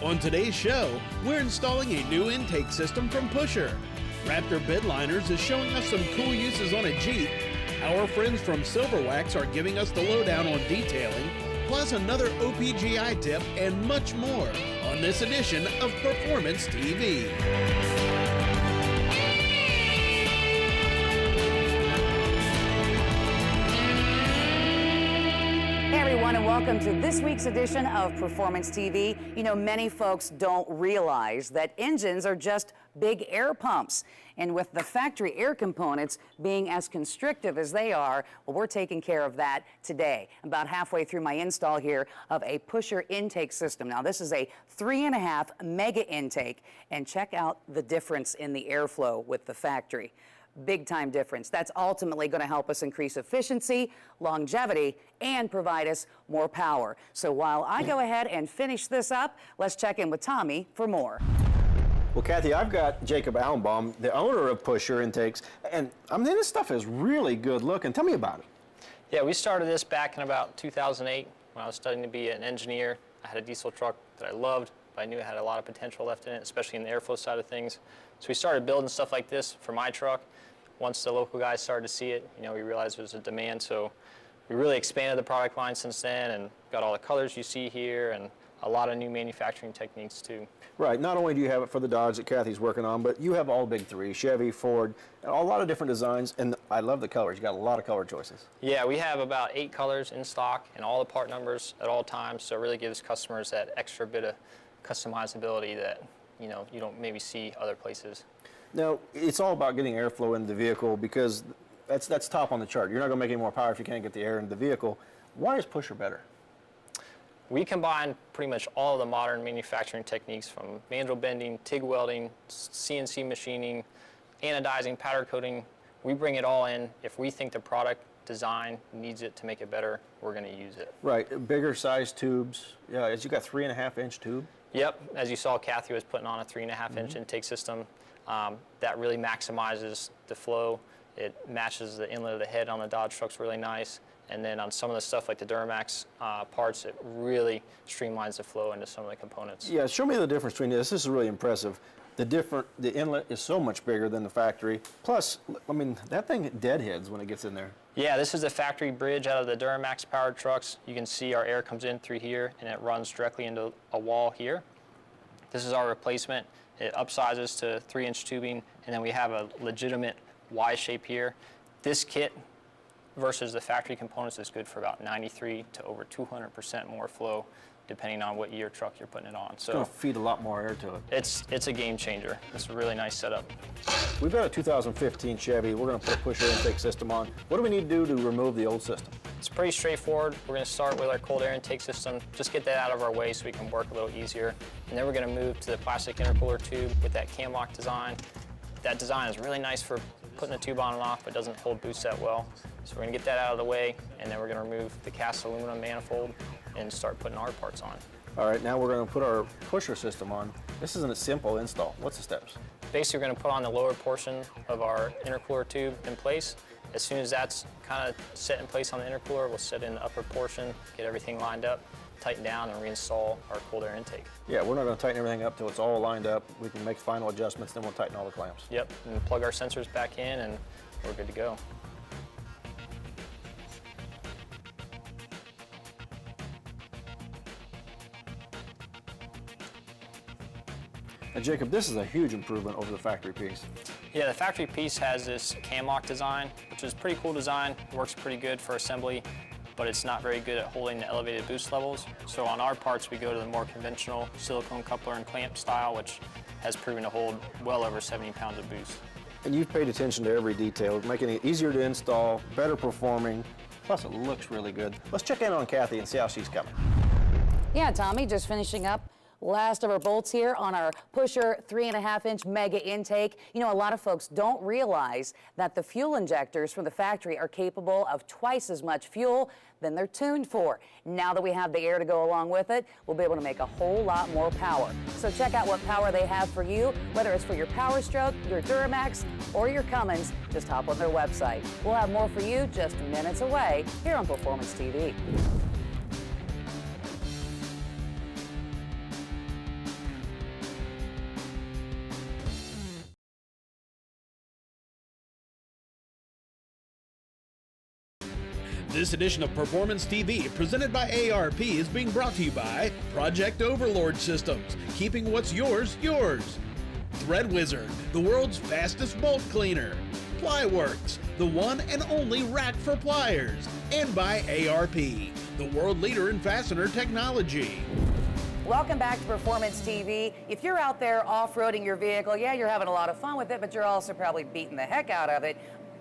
On today's show, we're installing a new intake system from Pusher. Raptor Bidliners is showing us some cool uses on a Jeep. Our friends from Silverwax are giving us the lowdown on detailing, plus another OPGI tip and much more on this edition of Performance TV. Hey everyone, and welcome to this week's edition of Performance TV. You know, many folks don't realize that engines are just big air pumps. And with the factory air components being as constrictive as they are, well, we're taking care of that today. About halfway through my install here of a Pusher intake system. Now, this is a 3.5 mega intake, and check out the difference in the airflow with the factory. Big time difference. That's ultimately going to help us increase efficiency, longevity, and provide us more power. So while I go ahead and finish this up, let's check in with Tommy for more. Well, Kathy, I've got Jacob Allenbaum, the owner of Pusher Intakes, and I mean, this stuff is really good looking. Tell me about it. Yeah, we started this back in about 2008 when I was studying to be an engineer. I had a diesel truck that I loved, but I knew it had a lot of potential left in it, especially in the airflow side of things. So we started building stuff like this for my truck. Once the local guys started to see it, you know, we realized there was a demand, so we really expanded the product line since then and got all the colors you see here and a lot of new manufacturing techniques too. Right, not only do you have it for the Dodge that Kathy's working on, but you have all big three, Chevy, Ford, and a lot of different designs, and I love the colors. You got a lot of color choices. Yeah, we have about 8 colors in stock and all the part numbers at all times, so it really gives customers that extra bit of customizability that, you know, you don't maybe see other places. Now, it's all about getting airflow into the vehicle because that's top on the chart. You're not going to make any more power if you can't get the air into the vehicle. Why is Pusher better? We combine pretty much all of the modern manufacturing techniques from mandrel bending, TIG welding, CNC machining, anodizing, powder coating. We bring it all in. If we think the product design needs it to make it better, we're going to use it. Right, bigger size tubes. Yeah, you got 3.5 inch tube. Yep, as you saw, Kathy was putting on a 3.5 inch intake system. That really maximizes the flow. It matches the inlet of the head on the Dodge trucks really nice. And then on some of the stuff like the Duramax parts, it really streamlines the flow into some of the components. Yeah, show me the difference between this. This is really impressive. The inlet is so much bigger than the factory. Plus, I mean, that thing deadheads when it gets in there. Yeah, this is the factory bridge out of the Duramax powered trucks. You can see our air comes in through here and it runs directly into a wall here. This is our replacement. It upsizes to 3-inch tubing, and then we have a legitimate Y shape here. This kit versus the factory components is good for about 93 to over 200% more flow, depending on what year truck you're putting it on. So it's going to feed a lot more air to it. It's a game changer. It's a really nice setup. We've got a 2015 Chevy. We're going to put a Pusher intake system on. What do we need to do to remove the old system? It's pretty straightforward. We're going to start with our cold air intake system. Just get that out of our way so we can work a little easier. And then we're going to move to the plastic intercooler tube with that cam lock design. That design is really nice for putting the tube on and off, but doesn't hold boost that well. So we're going to get that out of the way, and then we're going to remove the cast aluminum manifold and start putting our parts on. All right, now we're going to put our Pusher system on. This isn't a simple install. What's the steps? Basically, we're going to put on the lower portion of our intercooler tube in place. As soon as that's kind of set in place on the intercooler, we'll set in the upper portion, get everything lined up, tighten down, and reinstall our cold air intake. Yeah, we're not going to tighten everything up till it's all lined up. We can make final adjustments, then we'll tighten all the clamps. Yep, and plug our sensors back in, and we're good to go. Now, Jacob, this is a huge improvement over the factory piece. Yeah, the factory piece has this cam lock design, which is a pretty cool design. It works pretty good for assembly, but it's not very good at holding the elevated boost levels. So on our parts, we go to the more conventional silicone coupler and clamp style, which has proven to hold well over 70 pounds of boost. And you've paid attention to every detail, making it easier to install, better performing, plus it looks really good. Let's check in on Kathy and see how she's coming. Yeah, Tommy, just finishing up last of our bolts here on our Pusher 3.5-inch mega intake. You know, a lot of folks don't realize that the fuel injectors from the factory are capable of twice as much fuel than they're tuned for. Now that we have the air to go along with it, we'll be able to make a whole lot more power. So check out what power they have for you, whether it's for your Power Stroke, your Duramax, or your Cummins. Just hop on their website. We'll have more for you just minutes away here on Performance TV. This edition of Performance TV, presented by ARP, is being brought to you by Project Overlord Systems, keeping what's yours, yours. Thread Wizard, the world's fastest bolt cleaner. Plyworks, the one and only rack for pliers. And by ARP, the world leader in fastener technology. Welcome back to Performance TV. If you're out there off-roading your vehicle, yeah, you're having a lot of fun with it, but you're also probably beating the heck out of it.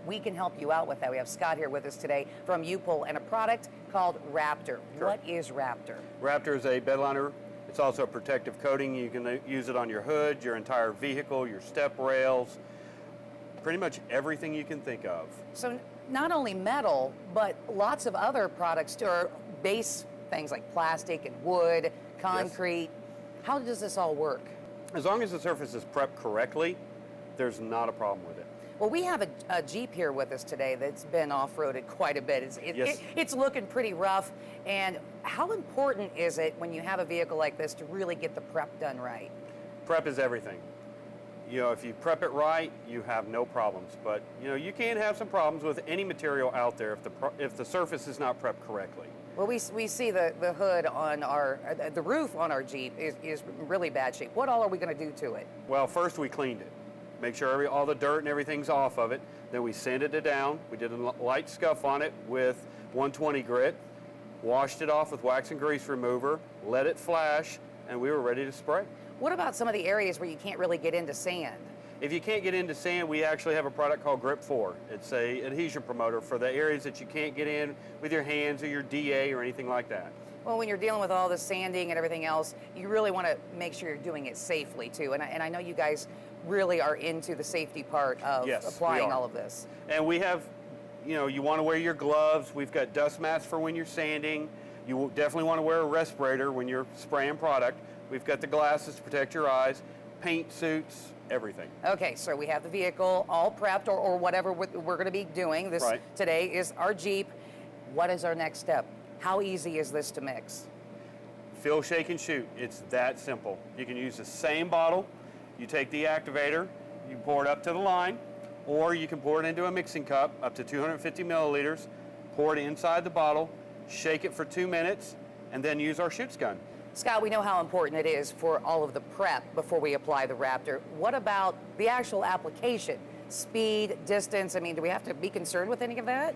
We can help you out with that. We have Scott here with us today from U-POL and a product called Raptor. Sure. What is Raptor? Raptor is a bed liner. It's also a protective coating. You can use it on your hood, your entire vehicle, your step rails, pretty much everything you can think of. So not only metal, but lots of other products too, or base things like plastic and wood, concrete. Yes. How does this all work? As long as the surface is prepped correctly, there's not a problem with it. Well, we have a Jeep here with us today that's been off-roaded quite a bit. It's looking pretty rough. And how important is it when you have a vehicle like this to really get the prep done right? Prep is everything. You know, if you prep it right, you have no problems. But, you know, you can have some problems with any material out there if the surface is not prepped correctly. Well, we see the hood on the roof on our Jeep is in really bad shape. What all are we going to do to it? Well, first we cleaned it. Make sure all the dirt and everything's off of it. Then we sanded it down. We did a light scuff on it with 120 grit, washed it off with wax and grease remover, let it flash, and we were ready to spray. What about some of the areas where you can't really get into sand? If you can't get into sand, we actually have a product called Grip 4. It's a adhesion promoter for the areas that you can't get in with your hands or your DA or anything like that. Well, when you're dealing with all the sanding and everything else, you really want to make sure you're doing it safely too. And I know you guys really are into the safety part of applying all of this. And we have, you know, you want to wear your gloves. We've got dust mats for when you're sanding. You definitely want to wear a respirator when you're spraying product. We've got the glasses to protect your eyes, paint suits, everything. Okay, so we have the vehicle all prepped or whatever we're going to be doing. This today is our Jeep. What is our next step? How easy is this to mix? Fill, shake, and shoot. It's that simple. You can use the same bottle. You take the activator, you pour it up to the line, or you can pour it into a mixing cup up to 250 milliliters, pour it inside the bottle, shake it for 2 minutes, and then use our shoots gun. Scott, we know how important it is for all of the prep before we apply the Raptor. What about the actual application? Speed, distance, I mean, do we have to be concerned with any of that?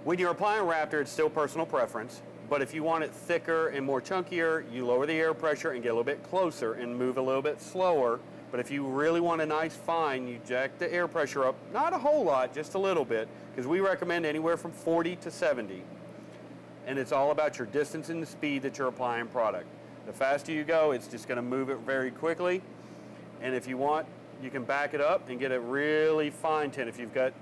When you're applying Raptor, it's still personal preference, but if you want it thicker and more chunkier, you lower the air pressure and get a little bit closer and move a little bit slower. But if you really want a nice fine, you jack the air pressure up, not a whole lot, just a little bit, because we recommend anywhere from 40 to 70. And it's all about your distance and the speed that you're applying product. The faster you go, it's just going to move it very quickly. And if you want, you can back it up and get a really fine tint if you've got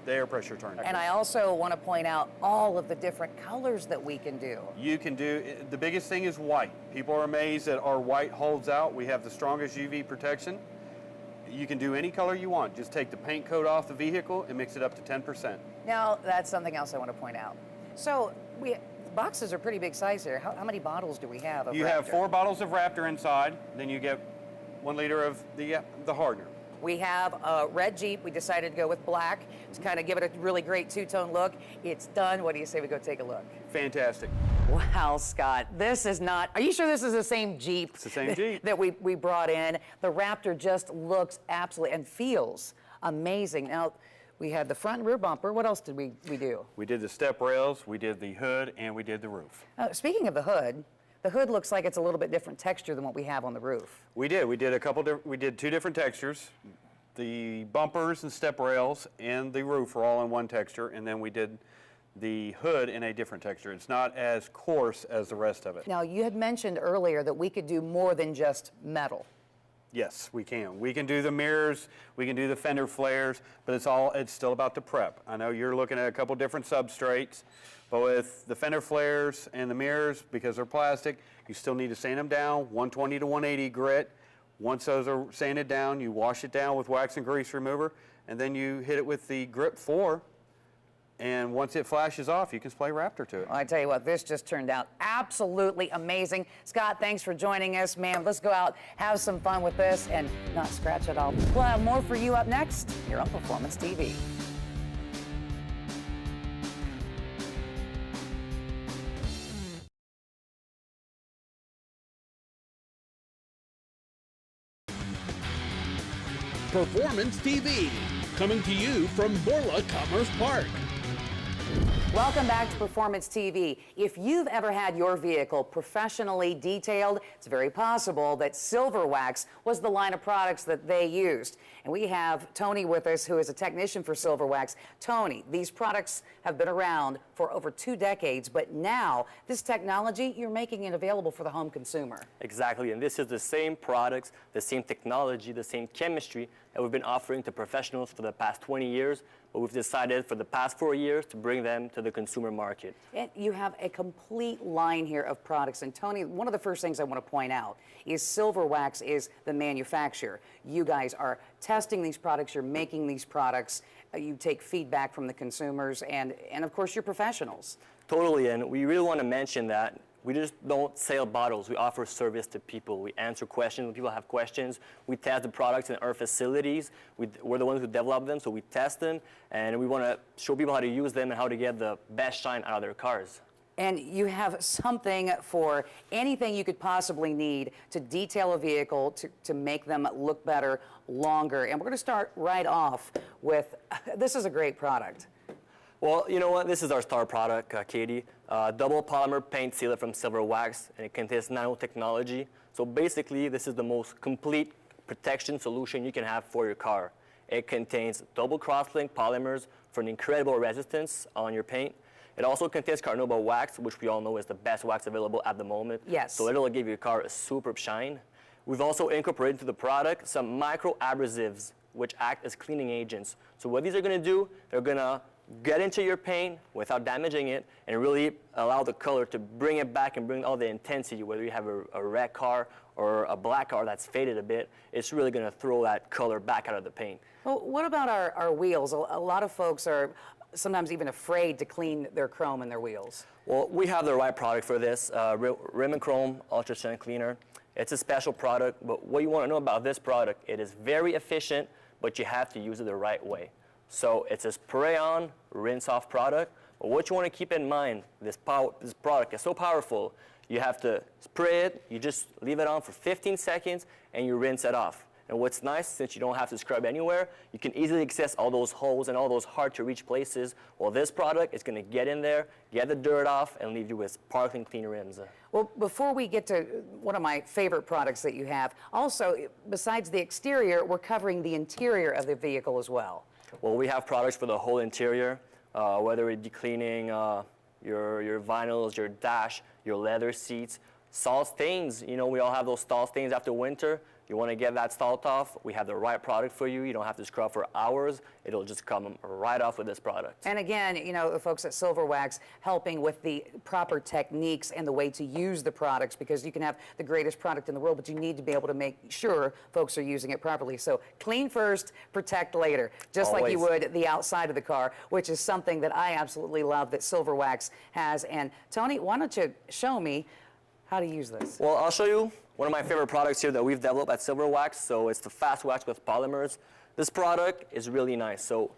the air pressure turned. And I also want to point out all of the different colors that we can do. You can do, the biggest thing is white. People are amazed that our white holds out. We have the strongest UV protection. You can do any color you want. Just take the paint coat off the vehicle and mix it up to 10%. Now, that's something else I want to point out. So, boxes are pretty big size here. How many bottles do we have of Raptor? You have 4 bottles of Raptor inside. Then you get 1 liter of the hardener. We have a red Jeep. We decided to go with black to kind of give it a really great two-tone look. It's done. What do you say we go take a look? Fantastic. Wow, Scott, this is not, are you sure this is the same Jeep? It's the same Jeep. that we brought in. The Raptor just looks absolutely and feels amazing. Now, we had the front and rear bumper. What else did we do? We did the step rails, we did the hood, and we did the roof. Speaking of the hood looks like it's a little bit different texture than what we have on the roof. We did. We did 2 different textures. The bumpers and step rails and the roof are all in one texture, and then we did the hood in a different texture. It's not as coarse as the rest of it. Now, you had mentioned earlier that we could do more than just metal. Yes, we can. We can do the mirrors, we can do the fender flares, but it's still about the prep. I know you're looking at a couple different substrates, but with the fender flares and the mirrors, because they're plastic, you still need to sand them down, 120 to 180 grit. Once those are sanded down, you wash it down with wax and grease remover, and then you hit it with the Grip 4. And once it flashes off, you can spray Raptor to it. Well, I tell you what, this just turned out absolutely amazing. Scott, thanks for joining us, man. Let's go out, have some fun with this, and not scratch it all. We'll have more for you up next here on Performance TV. Performance TV, coming to you from Borla Commerce Park. Welcome back to Performance TV. If you've ever had your vehicle professionally detailed, it's very possible that Silver Wax was the line of products that they used. And we have Tony with us, who is a technician for Silver Wax. Tony, these products have been around for over 2 decades, but now this technology, you're making it available for the home consumer. Exactly, and this is the same products, the same technology, the same chemistry that we've been offering to professionals for the past 20 years, but we've decided for the past 4 years to bring them to the consumer market. And you have a complete line here of products. And Tony, one of the first things I want to point out is Silver Wax is the manufacturer. You guys are testing these products, you're making these products, you take feedback from the consumers, and of course you're professionals. Totally, and we really want to mention that we just don't sell bottles. We offer service to people. We answer questions when people have questions. We test the products in our facilities. We're the ones who develop them, so we test them, and we want to show people how to use them and how to get the best shine out of their cars. And you have something for anything you could possibly need to detail a vehicle, to make them look better, longer. And we're going to start right off with, this is a great product. Well, you know what? This is our star product, Katie. Double polymer paint sealer from Silver Wax, and it contains nanotechnology. So basically, this is the most complete protection solution you can have for your car. It contains double cross-linked polymers for an incredible resistance on your paint. It also contains carnauba wax, which we all know is the best wax available at the moment. Yes. So it'll give your car a superb shine. We've also incorporated into the product some micro-abrasives, which act as cleaning agents. So what these are going to do, they're going to get into your paint without damaging it and really allow the color to bring it back and bring all the intensity, whether you have a red car or a black car that's faded a bit. It's really going to throw that color back out of the paint. Well, what about our wheels? A lot of folks are sometimes even afraid to clean their chrome in their wheels. Well, we have the right product for this, Rim & Chrome Ultra Strength Cleaner. It's a special product, but what you want to know about this product, it is very efficient, but you have to use it the right way. So it's a spray-on, rinse-off product. But what you want to keep in mind, this product is so powerful, you have to spray it, you just leave it on for 15 seconds, and you rinse it off. And what's nice, since you don't have to scrub anywhere, you can easily access all those holes and all those hard-to-reach places. Well, this product is going to get in there, get the dirt off, and leave you with sparkling clean rims. Well, before we get to one of my favorite products that you have, also, besides the exterior, we're covering the interior of the vehicle as well. Well, we have products for the whole interior, whether it be cleaning your vinyls, your dash, your leather seats, salt stains. You know, we all have those salt stains after winter. You want to get that salt off, we have the right product for you. You don't have to scrub for hours. It'll just come right off with this product. And again, you know, the folks at Silver Wax helping with the proper techniques and the way to use the products, because you can have the greatest product in the world, but you need to be able to make sure folks are using it properly. So clean first, protect later, just Always. like you would the outside of the car, which is something that I absolutely love that Silver Wax has. And Tony, why don't you show me how to use this? Well, I'll show you one of my favorite products here that we've developed at Silver Wax. So it's the Fast Wax with polymers. This product is really nice. So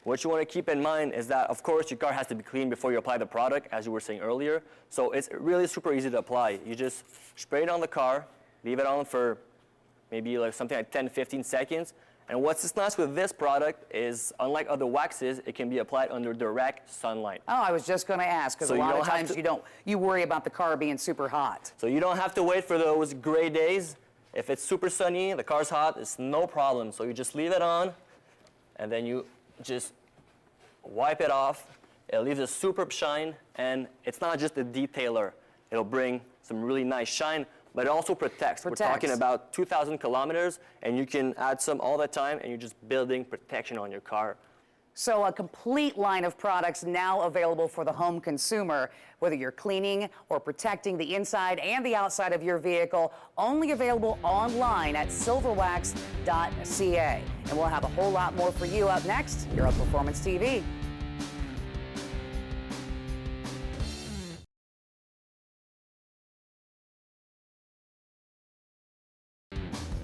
what you want to keep in mind is that, of course, your car has to be clean before you apply the product, as you were saying earlier. So it's really super easy to apply. You just spray it on the car, leave it on for maybe like something like 10, 15 seconds. And what's nice with this product is, unlike other waxes, it can be applied under direct sunlight. Oh, I was just going to ask, because So a you lot of don't have times to- you worry about the car being super hot. So you don't have to wait for those gray days. If it's super sunny, the car's hot, it's no problem. So you just leave it on, and then you just wipe it off. It leaves a superb shine, and it's not just a detailer. It'll bring some really nice shine, but it also protects. We're talking about 2,000 kilometers, and you can add some all the time, and you're just building protection on your car. So a complete line of products now available for the home consumer, whether you're cleaning or protecting the inside and the outside of your vehicle, only available online at silverwax.ca. And we'll have a whole lot more for you up next here on Performance TV.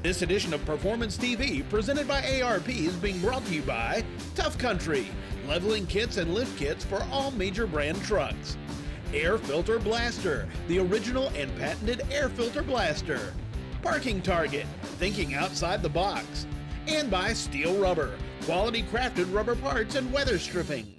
This edition of Performance TV, presented by ARP, is being brought to you by Tough Country, leveling kits and lift kits for all major brand trucks. Air Filter Blaster, the original and patented air filter blaster. Parking Target, thinking outside the box. and by Steel Rubber, quality crafted rubber parts and weather stripping.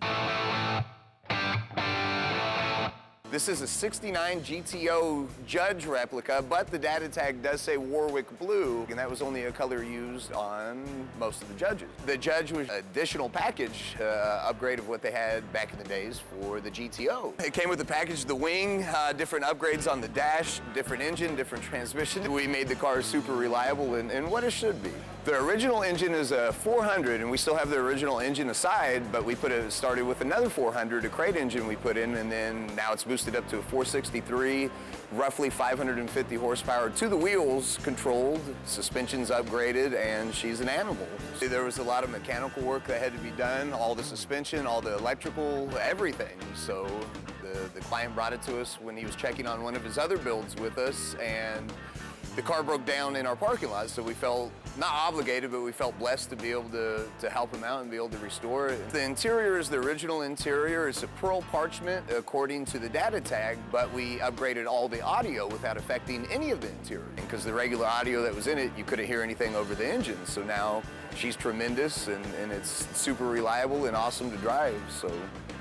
This is a 69 GTO Judge replica, but the data tag does say Warwick Blue, and that was only a color used on most of the Judges. The Judge was an additional package upgrade of what they had back in the days for the GTO. It came with the package, the wing, different upgrades on the dash, different engine, different transmission. We made the car super reliable and what it should be. The original engine is a 400, and we still have the original engine aside, but we started with another 400, a crate engine we put in, and then now it's boosted up to a 463, roughly 550 horsepower to the wheels, controlled, suspension's upgraded, and she's an animal. There was a lot of mechanical work that had to be done, all the suspension, all the electrical, everything. So the client brought it to us when he was checking on one of his other builds with us, and the car broke down in our parking lot, so we felt not obligated, but we felt blessed to be able to help him out and be able to restore it. The interior is the original interior. It's a pearl parchment according to the data tag, but we upgraded all the audio without affecting any of the interior. Because the regular audio that was in it, you couldn't hear anything over the engine. So now she's tremendous and it's super reliable and awesome to drive.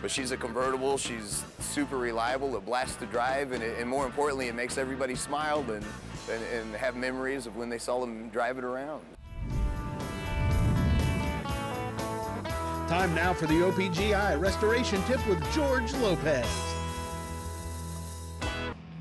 But she's a convertible, she's super reliable, a blast to drive, and more importantly, it makes everybody smile and have memories of when they saw them drive it around. Time now for the OPGI Restoration Tip with George Lopez.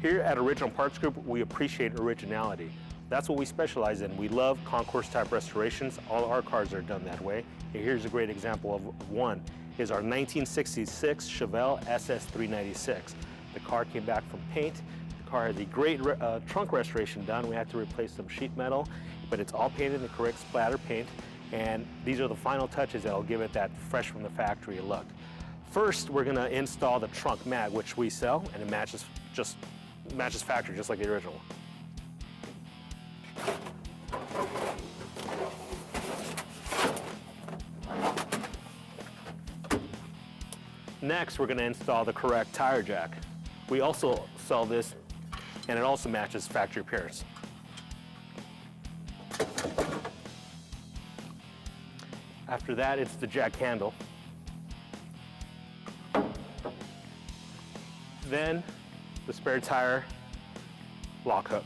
Here at Original Parts Group, we appreciate originality. That's what we specialize in. We love concourse type restorations. All our cars are done that way. And here's a great example of one, is our 1966 Chevelle SS396. The car came back from paint. The car has a great trunk restoration done. We had to replace some sheet metal, but it's all painted in the correct splatter paint. And these are the final touches that'll give it that fresh from the factory look. First, we're gonna install the trunk mat, which we sell, and it matches factory, just like the original. Next, we're gonna install the correct tire jack. We also sell this, and it also matches factory appearance. After that, it's the jack handle. Then, the spare tire lock hook.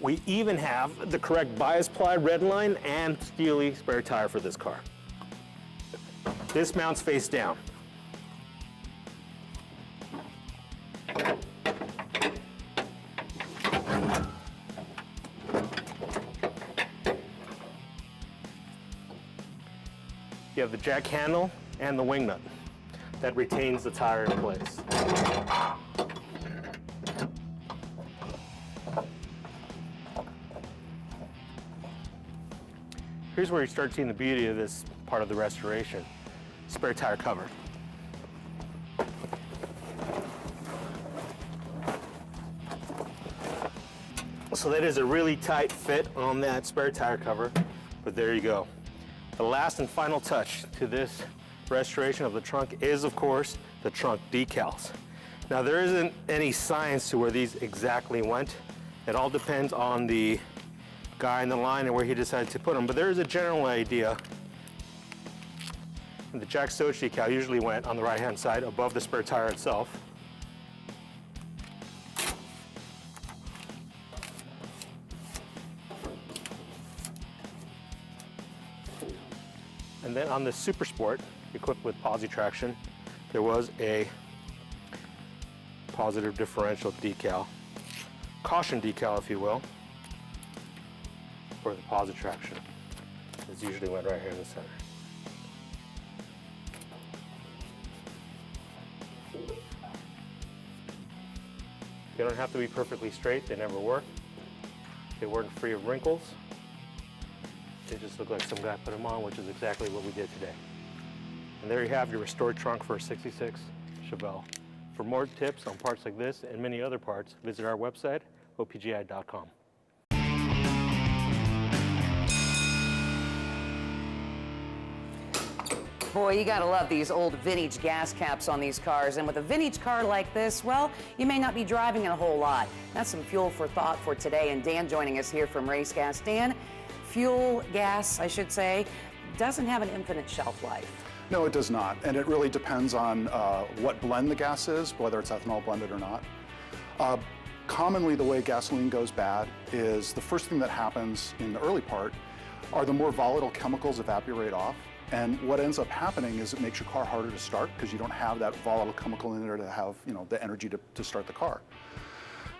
We even have the correct bias ply red line and Steely spare tire for this car. This mounts face down. You have the jack handle and the wing nut that retains the tire in place. Here's where you start seeing the beauty of this part of the restoration. Spare tire cover. So that is a really tight fit on that spare tire cover, but there you go. The last and final touch to this restoration of the trunk is, of course, the trunk decals. Now, there isn't any science to where these exactly went. It all depends on the guy in the line and where he decided to put them, but there is a general idea. The Jack Stoach decal usually went on the right-hand side above the spare tire itself. And then on the Super Sport, equipped with Posi traction, there was a positive differential decal, caution decal, if you will, for the Posi traction. It's usually went right here in the center. They don't have to be perfectly straight. They never were. They weren't free of wrinkles. They just look like some guy put them on, which is exactly what we did today. And there you have your restored trunk for a 66 Chevelle. For more tips on parts like this and many other parts, visit our website, opgi.com. Boy, you gotta love these old vintage gas caps on these cars. And with a vintage car like this, well, you may not be driving it a whole lot. That's some fuel for thought for today. And Dan joining us here from Race Gas. Dan, fuel gas, I should say, doesn't have an infinite shelf life. No, it does not. And it really depends on what blend the gas is, whether it's ethanol blended or not. Commonly, the way gasoline goes bad is the first thing that happens in the early part are the more volatile chemicals evaporate off. And what ends up happening is it makes your car harder to start because you don't have that volatile chemical in there to have, the energy to start the car.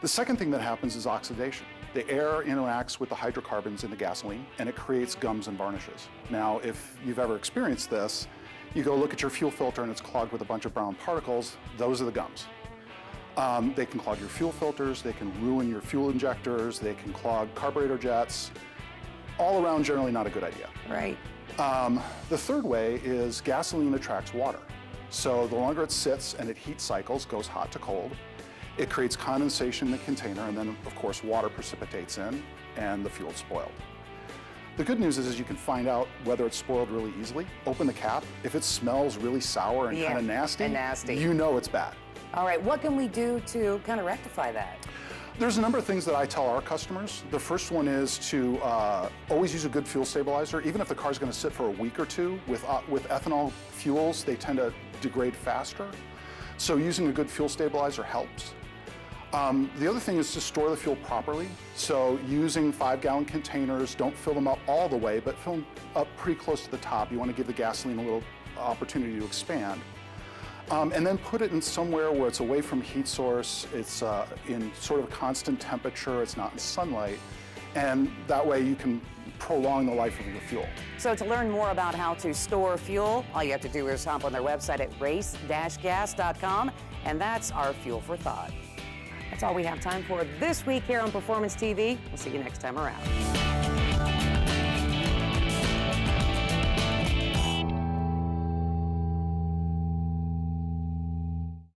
The second thing that happens is oxidation. The air interacts with the hydrocarbons in the gasoline and it creates gums and varnishes. Now, if you've ever experienced this, you go look at your fuel filter and it's clogged with a bunch of brown particles. Those are the gums. They can clog your fuel filters, they can ruin your fuel injectors, they can clog carburetor jets. All around, generally not a good idea. Right. The third way is gasoline attracts water. So the longer it sits and it heat cycles, goes hot to cold, it creates condensation in the container, and then of course water precipitates in and the fuel's spoiled. The good news is you can find out whether it's spoiled really easily. Open the cap. If it smells really sour and kind of nasty, you know it's bad. All right, what can we do to kind of rectify that? There's a number of things that I tell our customers. The first one is to always use a good fuel stabilizer, even if the car's going to sit for a week or two. With ethanol fuels, they tend to degrade faster. So using a good fuel stabilizer helps. The other thing is to store the fuel properly. So using 5-gallon containers, don't fill them up all the way, but fill them up pretty close to the top. You want to give the gasoline a little opportunity to expand. And then put it in somewhere where it's away from heat source, it's in sort of constant temperature, it's not in sunlight, and that way you can prolong the life of the fuel. So to learn more about how to store fuel, all you have to do is hop on their website at race-gas.com, and that's our Fuel for Thought. That's all we have time for this week here on Performance TV. We'll see you next time around.